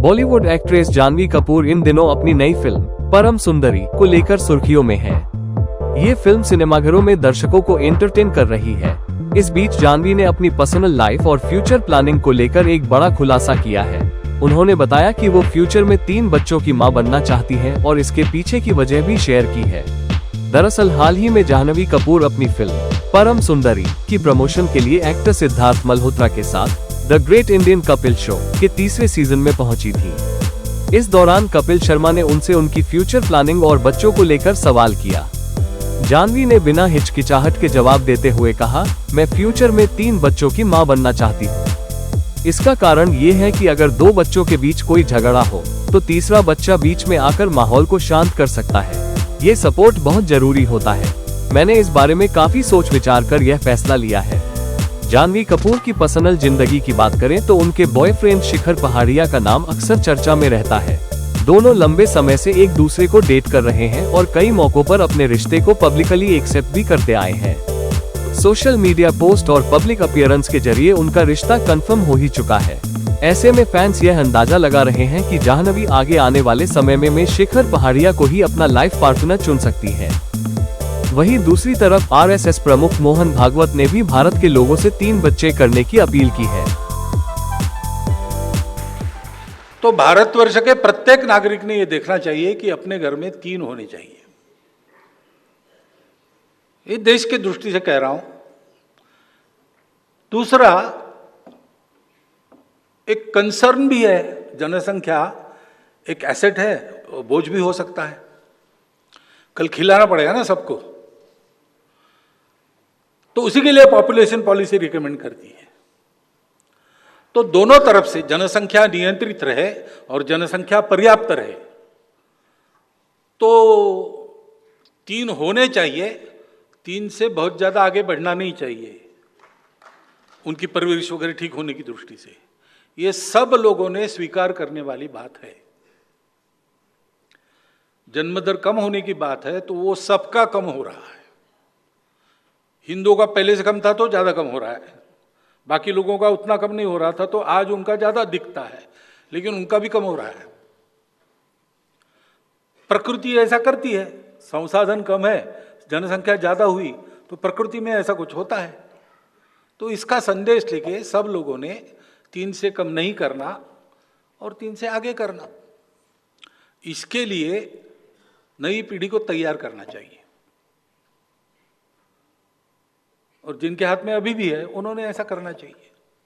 Bollywood actress Janhvi Kapoor इन दिनों अपनी नई फिल्म परम सुंदरी को लेकर सुर्खियों में है। ये फिल्म सिनेमाघरों में दर्शकों को एंटरटेन कर रही है। इस बीच जानवी ने अपनी पर्सनल लाइफ और फ्यूचर प्लानिंग को लेकर एक बड़ा खुलासा किया है। उन्होंने बताया कि वो फ्यूचर में 3 बच्चों की मां बनना चाहती हैं और इसके पीछे की वजह भी शेयर की है। दरअसल हाल ही में जानवी कपूर अपनी फिल्म परम सुंदरी की प्रमोशन के लिए एक्टर सिद्धार्थ मल्होत्रा के साथ the great Indian Kapil show के तीसरे सीजन में पहुंची थी। इस दौरान कपिल शर्मा ने उनसे उनकी फ्यूचर प्लानिंग और बच्चों को लेकर सवाल किया। जानवी ने बिना हिचकिचाहट के जवाब देते हुए कहा, मैं फ्यूचर में 3 बच्चों की मां बनना चाहती हूँ। इसका कारण ये है कि अगर 2 बच्चों के बीच कोई झगड़ा हो तो तीसरा बच्चा बीच में आकर माहौल को शांत कर सकता है। ये सपोर्ट बहुत जरूरी होता है। मैंने इस बारे में काफी सोच विचार कर यह फैसला लिया है। जानवी कपूर की पर्सनल जिंदगी की बात करें तो उनके बॉयफ्रेंड शिखर पहाड़िया का नाम अक्सर चर्चा में रहता है। दोनों लंबे समय से एक दूसरे को डेट कर रहे हैं और कई मौकों पर अपने रिश्ते को पब्लिकली एक्सेप्ट भी करते आए हैं। सोशल मीडिया पोस्ट और पब्लिक अपीयरेंस के जरिए उनका रिश्ता कंफर्म हो ही चुका है। ऐसे में फैंस यह अंदाजा लगा रहे हैं कि जाह्नवी आगे आने वाले समय में शिखर पहाड़िया को ही अपना लाइफ पार्टनर चुन सकती है। वहीं दूसरी तरफ आरएसएस प्रमुख मोहन भागवत ने भी भारत के लोगों से 3 बच्चे करने की अपील की है। तो भारतवर्ष के प्रत्येक नागरिक ने यह देखना चाहिए कि अपने घर में 3 होने चाहिए। ये देश की दृष्टि से कह रहा हूं। दूसरा, एक कंसर्न भी है, जनसंख्या एक एसेट है, बोझ भी हो सकता है। कल खिलाना पड़ेगा ना सबको, तो उसी के लिए पॉपुलेशन पॉलिसी रिकमेंड करती है। तो दोनों तरफ से जनसंख्या नियंत्रित रहे और जनसंख्या पर्याप्त रहे, तो 3 होने चाहिए। 3 से बहुत ज्यादा आगे बढ़ना नहीं चाहिए, उनकी परवरिश वगैरह ठीक होने की दृष्टि से। ये सब लोगों ने स्वीकार करने वाली बात है। जन्म दर कम होने की बात है तो वो सबका कम हो रहा है। हिंदुओं का पहले से कम था तो ज्यादा कम हो रहा है, बाकी लोगों का उतना कम नहीं हो रहा था तो आज उनका ज्यादा दिखता है, लेकिन उनका भी कम हो रहा है। प्रकृति ऐसा करती है, संसाधन कम है, जनसंख्या ज्यादा हुई तो प्रकृति में ऐसा कुछ होता है। तो इसका संदेश लेके सब लोगों ने 3 से कम नहीं करना और 3 से आगे करना, इसके लिए नई पीढ़ी को तैयार करना चाहिए। और जिनके हाथ में अभी भी है उन्होंने ऐसा करना चाहिए।